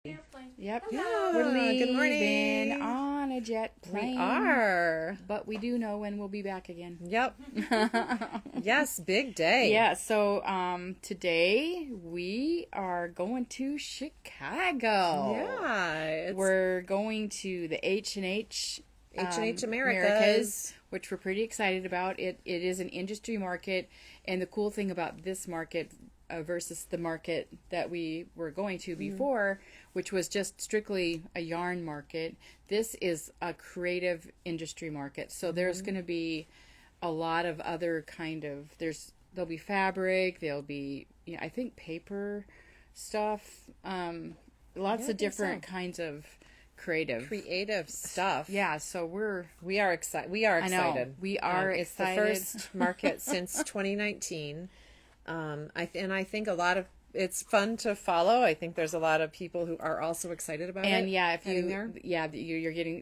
Airplane. Yep. Hello. We're leaving Good morning. on a jet plane. We are. But we do know when we'll be back again. Yep. Yes, big day. Yeah, so today we are going to Chicago. Yeah. We're going to the H&H Americas, which we're pretty excited about. It is an industry market, and the cool thing about this market versus the market that we were going to before, which was just strictly a yarn market, this is a creative industry market. So there's going to be a lot of other there'll be fabric, there'll be, I think paper stuff, lots of different kinds of creative stuff. Yeah, so we are excited. We are excited. I know. We are It's excited. the first market since 2019. I think it's fun to follow. I think there's a lot of people who are also excited about it. And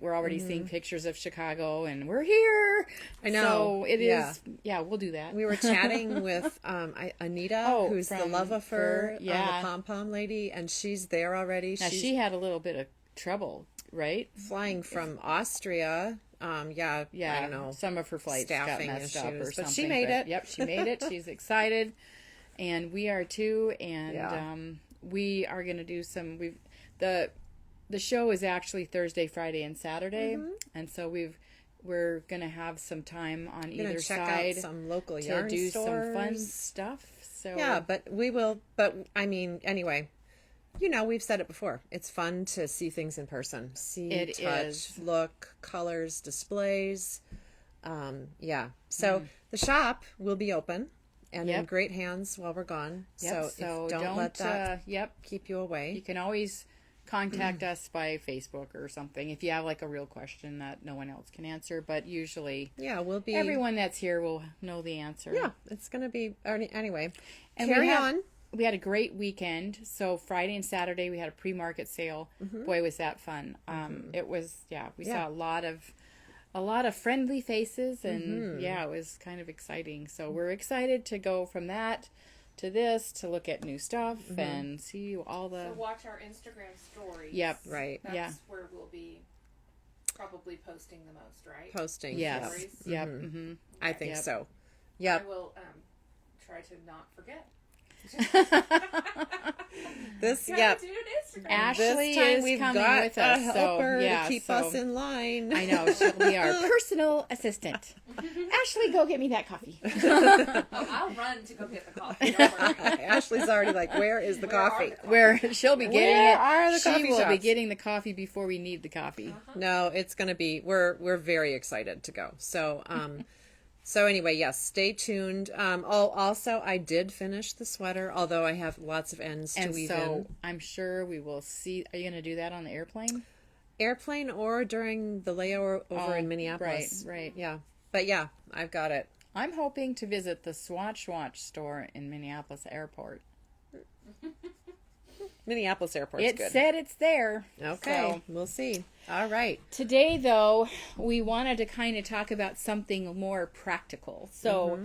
we're already seeing pictures of Chicago, and we're here. I know. So it is. Yeah, we'll do that. We were chatting with Anita, who's the Love of Fur, the pom-pom lady, and she's there already. She had a little bit of trouble, right? Flying from Austria. I don't know. Some of her flights got messed up or something. But she made it. Yep, she made it. She's excited, and we are too. And we are going to do some. The show is actually Thursday, Friday, and Saturday, and so we're going to have some time on either side out some local yarn to do stores. some fun stuff. So yeah, but we will. But I mean, anyway. We've said it before. It's fun to see things in person. Touch, look, colors, displays. So the shop will be open and in great hands while we're gone. Yep. So don't let that keep you away. You can always contact us by Facebook or something if you have like a real question that no one else can answer. But usually, everyone that's here will know the answer. Yeah, it's going to be anyway. And carry on. We had a great weekend. So Friday and Saturday we had a pre-market sale. Boy, was that fun. It was, we saw a lot of friendly faces, and it was kind of exciting. So we're excited to go from that to this, to look at new stuff and see all the... So watch our Instagram stories. Yep. Right. That's where we'll be probably posting the most, right? Posting. Yes. Stories. Yep. I think so. Yep. I will try to not forget. Ashley this time is we've coming got with us, a helper to keep us in line. I know, she'll be our personal assistant. Ashley, go get me that coffee. I'll run to go get the coffee. Don't worry. Ashley's already like, where is the coffee? Where she'll be getting Where it. are the she coffee will shops? be getting the coffee before we need the coffee. No, it's going to be. We're very excited to go. So So anyway, yes, stay tuned. Also, I did finish the sweater, although I have lots of ends to weave in. I'm sure we will see. Are you going to do that on the airplane? Airplane or during the layover over in Minneapolis. Right. Yeah. But yeah, I've got it. I'm hoping to visit the Swatch store in Minneapolis Airport. Minneapolis Airport's good. It said it's there. Okay, so. We'll see. All right. Today, though, we wanted to kind of talk about something more practical. So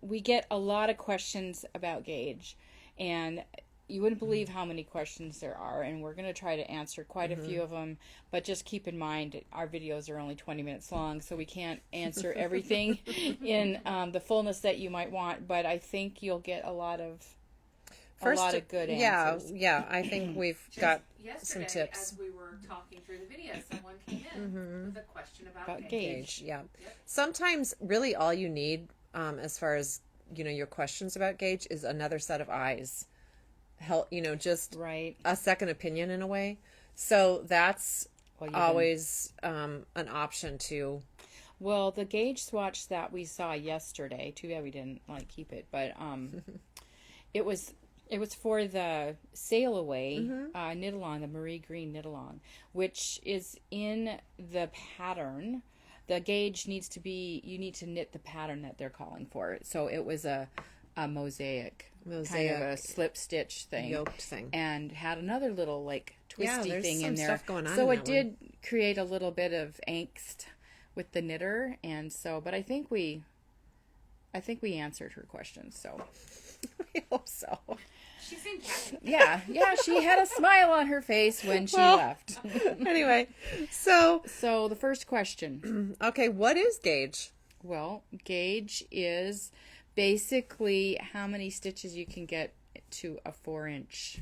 we get a lot of questions about gauge, and you wouldn't believe how many questions there are, and we're going to try to answer quite a few of them, but just keep in mind our videos are only 20 minutes long, so we can't answer everything in the fullness that you might want, but I think you'll get a lot of good answers. Yeah, I think we've got some yesterday, tips. as we were talking through the video, someone came in with a question about gauge. Yeah. Yep. Sometimes really all you need as far as, your questions about gauge is another set of eyes. Just a second opinion in a way. So that's always an option too. Well, the gauge swatch that we saw yesterday, too bad we didn't keep it, but it was for the sail away knit-along, the Marie Green knit-along, which is in the pattern. The gauge you need to knit the pattern that they're calling for. So it was a mosaic, kind of a slip stitch thing, yoked thing, and had another little twisty thing in there. Stuff going on so in it did create a little bit of angst with the knitter, and so, but I think we answered her questions. So I hope so. She seemed happy. Yeah, she had a smile on her face when she left. Anyway, so The first question. okay, what is gauge? Well, gauge is basically how many stitches you can get to a 4-inch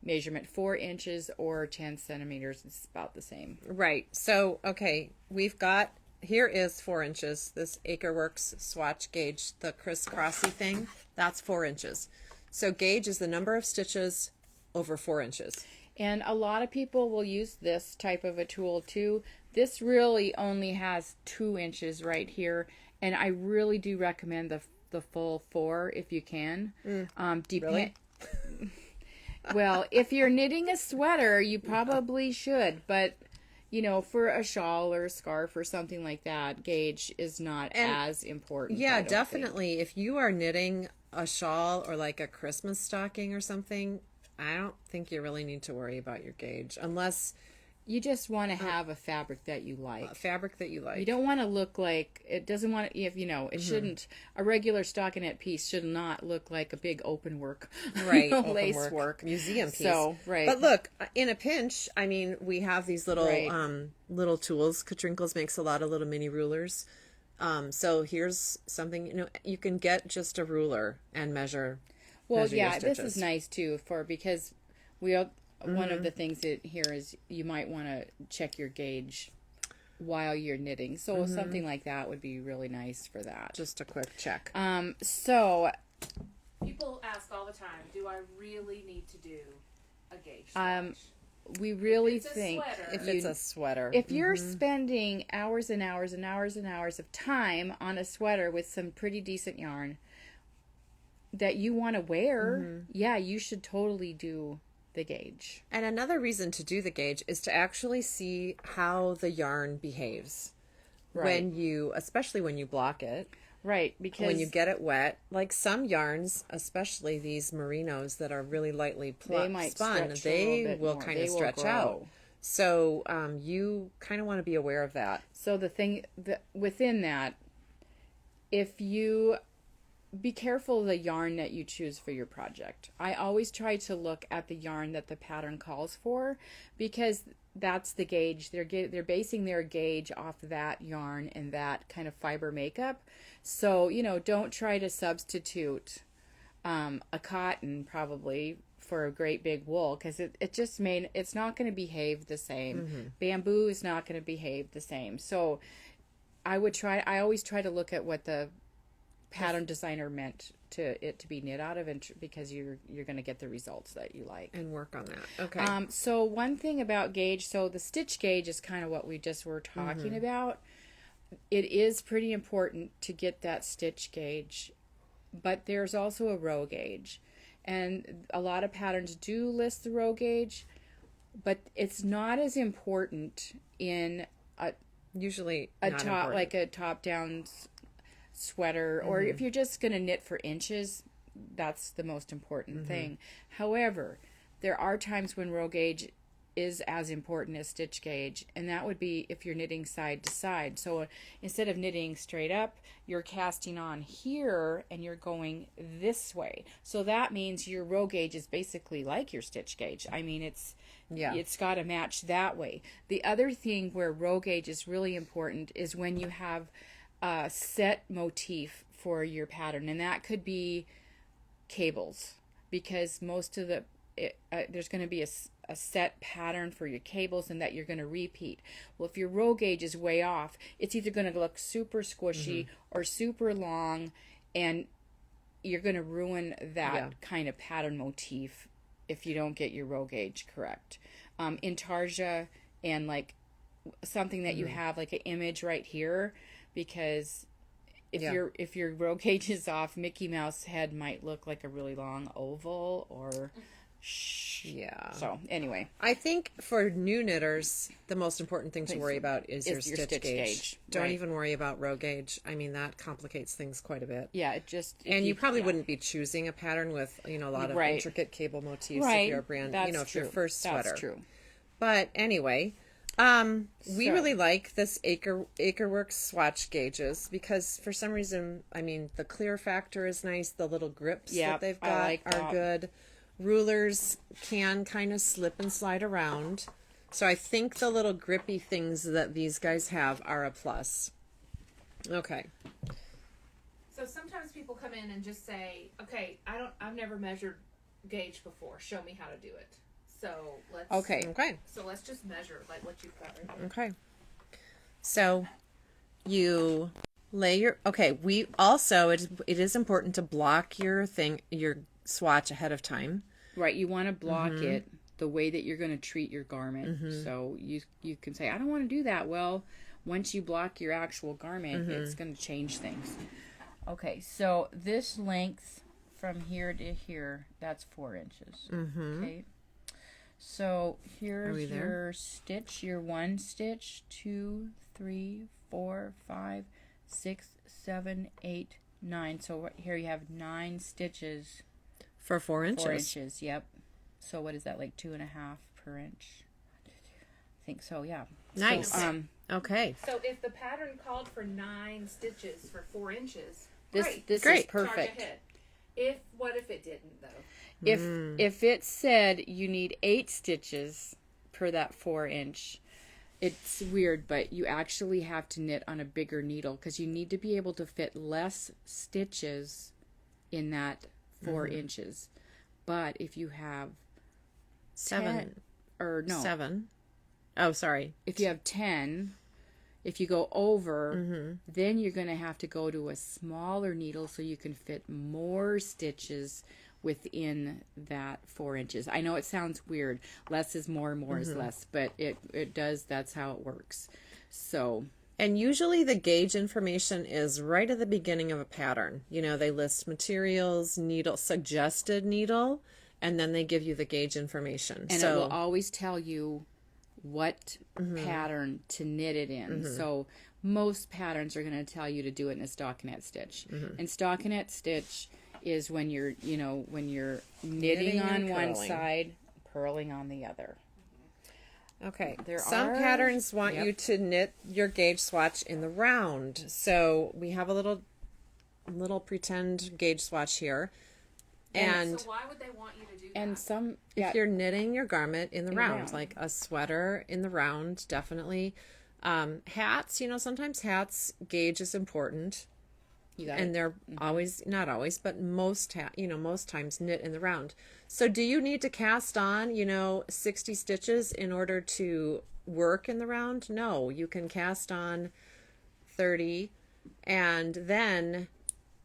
measurement. 4 inches or 10 centimeters is about the same. Right. So, okay, here is 4 inches. This Akerworks Swatch gauge, the crisscrossy thing, that's 4 inches. So gauge is the number of stitches over 4 inches. And a lot of people will use this type of a tool too. This really only has 2 inches right here, and I really do recommend the full 4 if you can. Really? Well, if you're knitting a sweater, you probably should, but for a shawl or a scarf or something like that, gauge is not as important. Yeah, definitely. If you are knitting a shawl or like a Christmas stocking or something, I don't think you really need to worry about your gauge unless you just want to have a fabric that you like. You don't want to look like, it doesn't want to, it shouldn't, a regular stockinette piece should not look like a big open work, right? Lace work. Museum piece. So, right. But look, in a pinch, I mean, we have these little, little tools. Katrinkles makes a lot of little mini rulers. So here's something, you can get just a ruler and measure. Well, measure your yeah, this stitches. is nice too because one of the things here is you might want to check your gauge while you're knitting. So something like that would be really nice for that. Just a quick check. So People ask all the time, do I really need to do a gauge swatch? we really It's a think sweater. If it's a sweater. if you're spending hours and hours and hours and hours of time on a sweater with some pretty decent yarn that you want to wear, yeah, you should totally do the gauge. And another reason to do the gauge is to actually see how the yarn behaves especially when you block it. Right, because When you get it wet, like some yarns, especially these merinos that are really lightly they might spun, stretch a they little bit will more. kind They of will stretch grow. out. So you kind of want to be aware of that. So the thing within that, if you be careful of the yarn that you choose for your project. I always try to look at the yarn that the pattern calls for because that's the gauge. They're basing their gauge off that yarn and that kind of fiber makeup. So, don't try to substitute a cotton probably for a great big wool because it's not going to behave the same. Bamboo is not going to behave the same. So I always try to look at what the pattern designer meant it to be knit out of, and because you're going to get the results that you like and work on that. Okay. So one thing about gauge, so the stitch gauge is kind of what we just were talking about. It is pretty important to get that stitch gauge, but there's also a row gauge, and a lot of patterns do list the row gauge, but it's not as important in Usually a not top important. like a top down sweater, or if you're just going to knit for inches, that's the most important thing. However, there are times when row gauge is as important as stitch gauge, and that would be if you're knitting side to side. So instead of knitting straight up, you're casting on here and you're going this way. So that means your row gauge is basically like your stitch gauge. I mean, it's got to match that way. The other thing where row gauge is really important is when you have a set motif for your pattern, and that could be cables, because most of there's going to be a set pattern for your cables and that you're going to repeat. Well, if your row gauge is way off, it's either going to look super squishy or super long, and you're going to ruin that kind of pattern motif if you don't get your row gauge correct. Intarsia and like something that you have like an image right here, because if your row gauge is off, Mickey Mouse head might look like a really long oval or So anyway, I think for new knitters, the most important thing to worry about is your stitch gauge. Don't even worry about row gauge. I mean, that complicates things quite a bit. Yeah, it just and you probably wouldn't be choosing a pattern with a lot of intricate cable motifs if you're a brand, if your first sweater. That's true. But anyway, We really like this Akerworks swatch gauges because for some reason, I mean, the clear factor is nice. The little grips that they've got are good. Rulers can kind of slip and slide around. So I think the little grippy things that these guys have are a plus. Okay. So sometimes people come in and just say, okay, I've never measured gauge before. Show me how to do it. So let's just measure like what you've got right there. Okay. So you lay your, we also, it is important to block your swatch ahead of time. Right. You want to block it the way that you're going to treat your garment. So you can say, I don't want to do that. Well, once you block your actual garment, it's going to change things. Okay. So this length from here to here, that's 4 inches. Okay. So here's your stitch, your 1 stitch, 2, 3, 4, 5, 6, 7, 8, 9. So here you have 9 stitches. For 4 inches. 4 inches, yep. So what is that, like 2.5 per inch? I think so, yeah. Nice. So, okay. So if the pattern called for 9 stitches for 4 inches, this is perfect. Charge ahead. What if it didn't, though? If it said you need 8 stitches per that 4 inch, it's weird, but you actually have to knit on a bigger needle because you need to be able to fit less stitches in that 4 inches. But if you have 7. Oh, sorry. If you have 10, if you go over, then you're going to have to go to a smaller needle so you can fit more stitches within that 4 inches. I know it sounds weird. Less is more, more is less, but it does. That's how it works. So, and usually the gauge information is right at the beginning of a pattern. You know, they list materials, needle, suggested needle, and then they give you the gauge information. And it will always tell you what pattern to knit it in. So most patterns are going to tell you to do it in a stockinette stitch. And stockinette stitch is when you're knitting on one side, purling on the other. Okay. Some patterns want you to knit your gauge swatch in the round. So we have a little pretend gauge swatch here. And so why would they want you to do that? And if you're knitting your garment in the round, like a sweater in the round, definitely. Hats, sometimes hats gauge is important. And they're always, not always, but most times knit in the round. So do you need to cast on, 60 stitches in order to work in the round? No, you can cast on 30 and then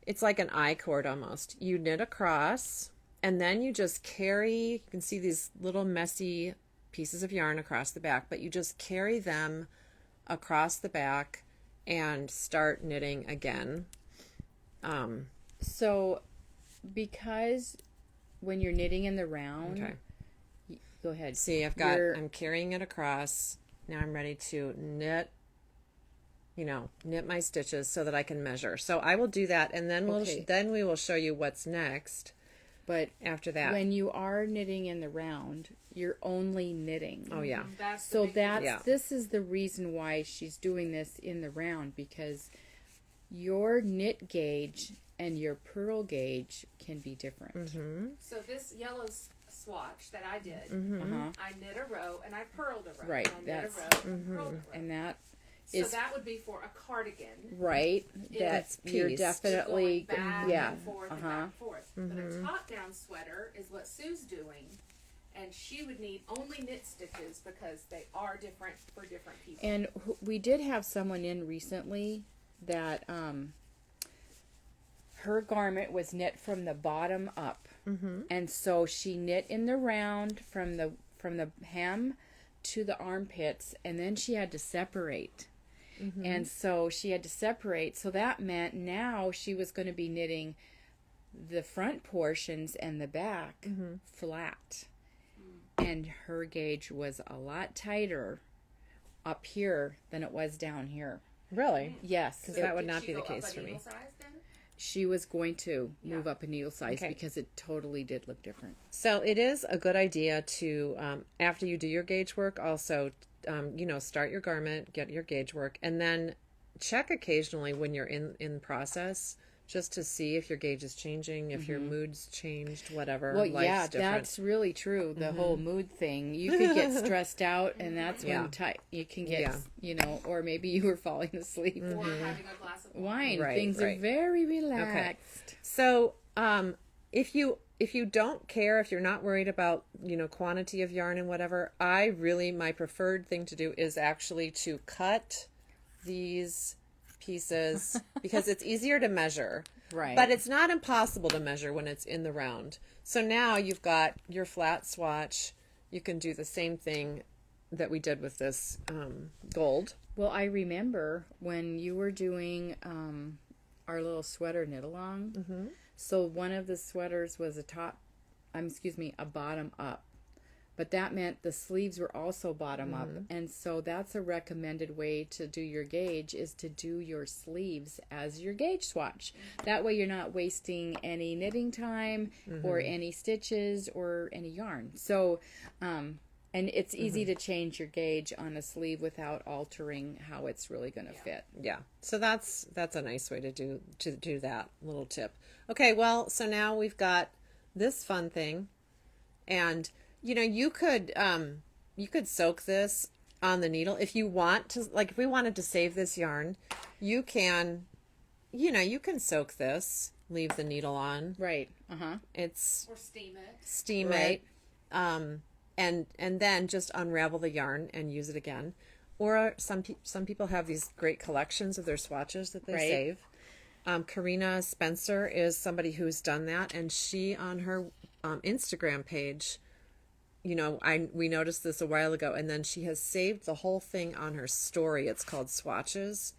it's like an I-cord almost. You knit across and then you just carry, you can see these little messy pieces of yarn across the back, but you just carry them across the back and start knitting again. So because when you're knitting in the round, go ahead. See, I'm carrying it across. Now I'm ready to knit my stitches so that I can measure. So I will do that and then we will show you what's next. But after that, when you are knitting in the round, you're only knitting. Oh yeah. This is the reason why she's doing this in the round, because your knit gauge and your purl gauge can be different. So this yellow swatch that I did, I knit a row and I purled a row. Right. I knit a row and purled a row. And that so that would be for a cardigan. Right. That's you're definitely back and forth and back and forth. But a top-down sweater is what Sue's doing, and she would need only knit stitches because they are different for different people. And we did have someone in recently that her garment was knit from the bottom up, and so she knit in the round from the hem to the armpits, and then she had to separate. And so she had to separate. So that meant now she was going to be knitting the front portions and the back flat. And her gauge was a lot tighter up here than it was down here. Really? Yes. Because that would not be the case for me. She was going to move up a needle size because it totally did look different. So it is a good idea to, after you do your gauge work, also start your garment, get your gauge work, and then check occasionally when you're in process, just to see if your gauge is changing, if your mood's changed, whatever. Well, Life's yeah, different. that's really true. The whole mood thing. You could get stressed out, and that's when you can get, or maybe you were falling asleep. Or having a glass of Wine. Right, Things are very relaxed. Okay. So, if you don't care, if you're not worried about, quantity of yarn and whatever, my preferred thing to do is actually to cut these pieces because it's easier to measure. Right. But it's not impossible to measure when it's in the round. So now you've got your flat swatch. You can do the same thing that we did with this gold. Well, I remember when you were doing our little sweater knit along. Mm-hmm. So one of the sweaters was a bottom up. But that meant the sleeves were also bottom up. And so that's a recommended way to do your gauge, is to do your sleeves as your gauge swatch. That way you're not wasting any knitting time or any stitches or any yarn. So, and it's easy to change your gauge on a sleeve without altering how it's really going to fit. Yeah. So that's a nice way to do that little tip. Okay, well, so now we've got this fun thing, and you could soak this on the needle if you want to. Like, if we wanted to save this yarn, you can soak this, leave the needle on. Right. Or steam it. And then just unravel the yarn and use it again. Or some people have these great collections of their swatches that they save. Karina Spencer is somebody who's done that, and she, on her Instagram page, we noticed this a while ago, and then she has saved the whole thing on her story. It's called Swatches.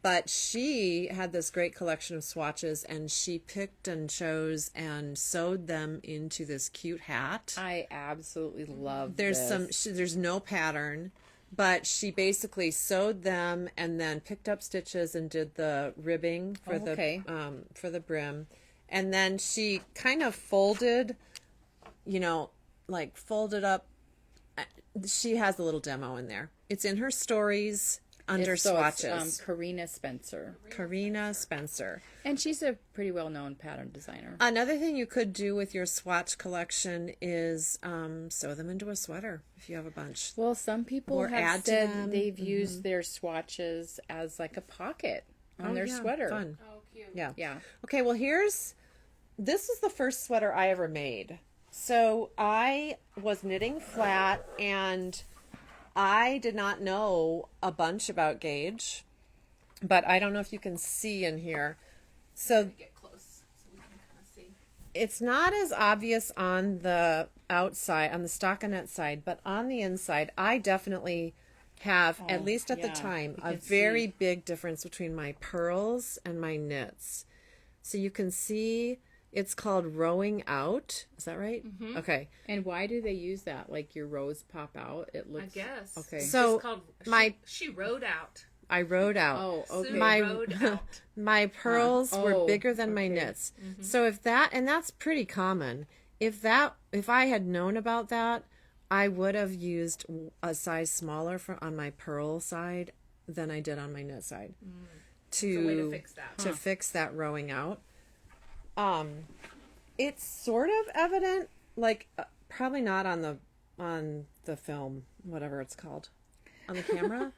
But she had this great collection of swatches, and she picked and chose and sewed them into this cute hat. I absolutely love this. There's no pattern, but she basically sewed them and then picked up stitches and did the ribbing for the brim. And then she kind of folded up. She has a little demo in there. It's in her stories under swatches. It's, Karina Spencer. Karina Spencer. And she's a pretty well-known pattern designer. Another thing you could do with your swatch collection is sew them into a sweater if you have a bunch. Well, some people have said they've used their swatches as like a pocket on their sweater. Fun. Oh, cute. Yeah. Yeah. Okay, well, this is the first sweater I ever made. So I was knitting flat, and I did not know a bunch about gauge, but I don't know if you can see in here. So Get close so we can kind of see. It's not as obvious on the outside, on the stockinette side, but on the inside, I definitely have, at least at the time, a very big difference between my pearls and my knits. So you can see it's called rowing out. Is that right? Mm-hmm. Okay. And why do they use that? Like your rows pop out? It looks. I guess. Okay. So it's called, she rode out. I rode out. Oh, okay. Sue rode out. My pearls were bigger than my okay. knits. Mm-hmm. So and that's pretty common. If I had known about that, I would have used a size smaller on my pearl side than I did on my knit side. To fix that. To fix that rowing out. It's sort of evident, like probably not on the film, whatever it's called, on the camera,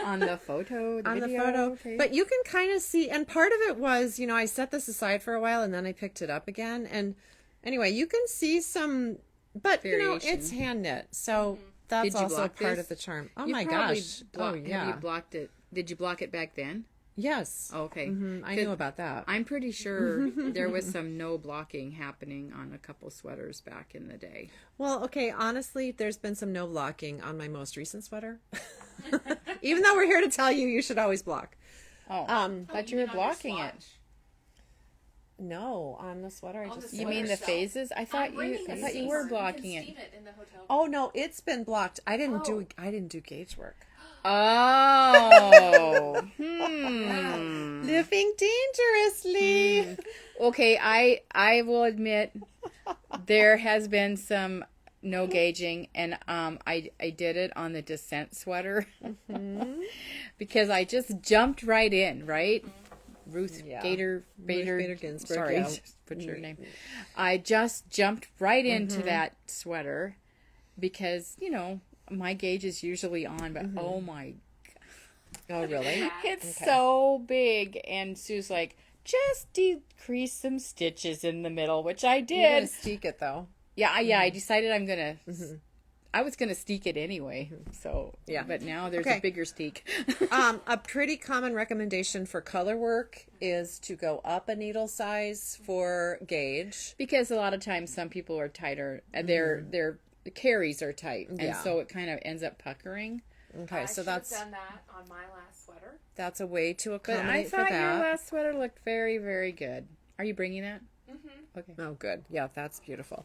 on the photo, on video? the photo. Okay. But you can kind of see, and part of it was, I set this aside for a while and then I picked it up again. And anyway, you can see some, but variation. It's hand knit, so that's also part of the charm. Oh my gosh! Have you blocked it? Did you block it back then? Yes. Oh, okay. Mm-hmm. I knew about that. I'm pretty sure there was some no blocking happening on a couple sweaters back in the day. Well, okay, honestly, there's been some no blocking on my most recent sweater. Even though we're here to tell you should always block. Oh, thought you were blocking it. No, on the sweater I just. You mean the phases? I thought you were blocking it. In the hotel. Oh no, it's been blocked. I didn't do gauge work. Oh, Living dangerously. Okay, I will admit there has been some no gauging, and I did it on the Descent sweater because I just jumped right in, right? Ruth Bader Ginsburg. Sorry, Yeah. put your name. I just jumped right into that sweater because, you know, my gauge is usually on, but oh my, Oh, really? it's so big. And Sue's like, just decrease some stitches in the middle, which I did. You're gonna steek it though. Yeah, I decided I'm gonna. I was gonna steek it anyway. So Yeah. but now there's a bigger steek. A pretty common recommendation for Colorwork is to go up a needle size for gauge, Because a lot of times some people are tighter, and their carries are tight, and Yeah. so it kind of ends up puckering. Okay, so that's done that on my last sweater. a way to But accommodate I for thought that. your last sweater looked very, very good. Are you bringing that? Okay. Oh, good. Yeah, that's beautiful.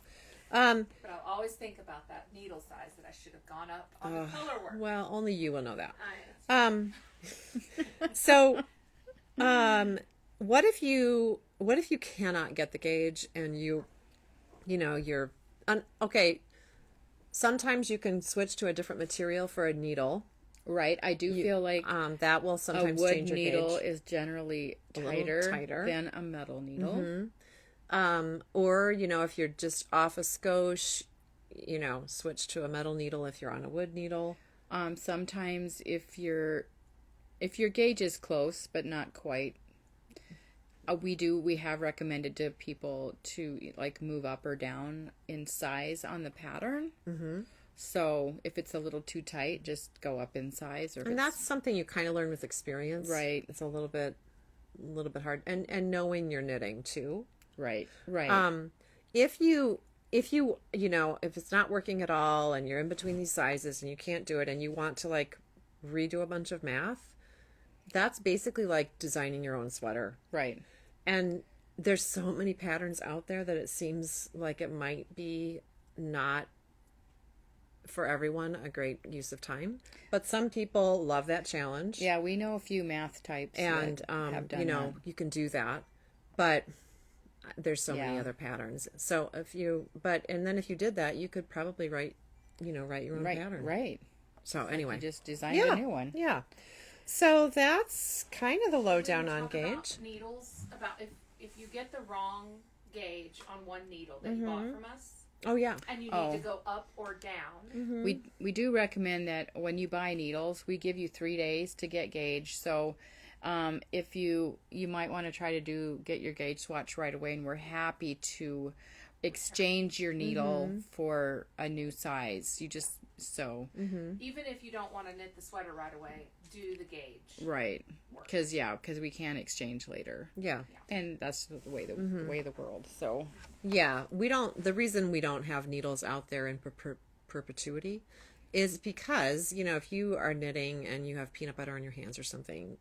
But I'll always think about that needle size that I should have gone up on the Colorwork. Well, only you will know that. I So, what if you cannot get the gauge and you're okay. Sometimes you can switch to a different material for a needle. Right. I do feel like That will a sometimes wood change your needle gauge. is generally little tighter tighter. than a metal needle. Or, if you're just off a skosh, switch to a metal needle if you're on a wood needle. Sometimes if your gauge is close but not quite, we have recommended to people to like move up or down in size on the pattern. So if it's a little too tight, just go up in size. And that's something you kind of learn with experience. Right. It's a little bit hard, and knowing your knitting too. right. If it's not working at all and you're in between these sizes and you can't do it and you want to like redo a bunch of math, that's basically like designing your own sweater. Right. And there's so many patterns out there that it seems like it might be not for everyone a great use of time, but some people love that challenge. Yeah, we know a few math types And that have done that. you can do that, but there's so many Yeah. other patterns. So if you did that, you could probably write your own pattern. Right. So anyway, You just designed a new one. Yeah. So that's kind of the lowdown on talk gauge. about needles, about if you get the wrong gauge on one needle that you bought from us, Oh yeah. and you need to go up or down. We do recommend that when you buy needles, we give you 3 days to get gauge. So if you might want to try to get your gauge swatch right away, and we're happy to exchange your needle for a new size. You just Even if you don't want to knit the sweater right away, do the gauge. right, because we can exchange later. Yeah. And that's the way the way of the world. So Yeah, the reason we don't have needles out there in perpetuity is because, if you are knitting and you have peanut butter on your hands or something,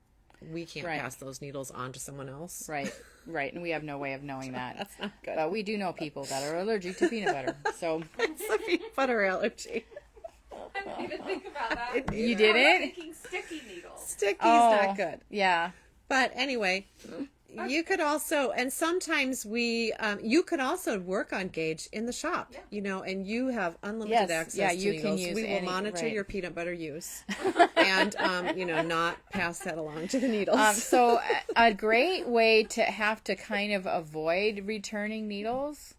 we can't pass those needles on to someone else. right, and we have no way of knowing that. That's not good. But we do know people that are allergic to peanut butter. So It's a peanut butter allergy. I didn't even think about that. you I didn't? was thinking sticky needles. Sticky's Oh. not good. Yeah. But anyway, you could also, and sometimes you could also work on gauge in the shop, and you have unlimited Yes, access yeah, to you needles. can use we will any- monitor right. your peanut butter use and, not pass that along to the needles. So a great way to have to kind of avoid returning needles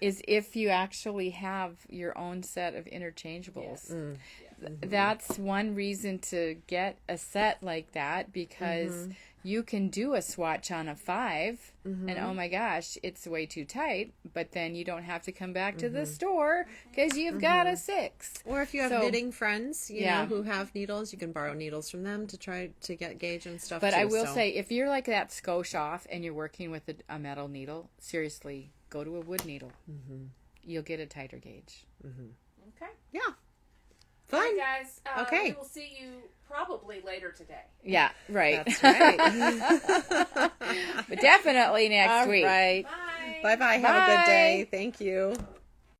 is if you actually have your own set of interchangeables. That's one reason to get a set like that, because you can do a swatch on a 5 and oh my gosh, it's way too tight, but then you don't have to come back to the store because you've got a 6. Or if you have knitting friends, Yeah. who have needles, you can borrow needles from them to try to get gauge and stuff. But too, I will so. say, if you're like that skosh off and you're working with a metal needle, seriously, go to a wood needle. You'll get a tighter gauge. Okay. Yeah. All Fine. right, guys. Okay. We will see you probably later today. Yeah, right. That's right. But definitely next All week. right. Bye. Bye-bye. Have a good Bye. day. Thank you.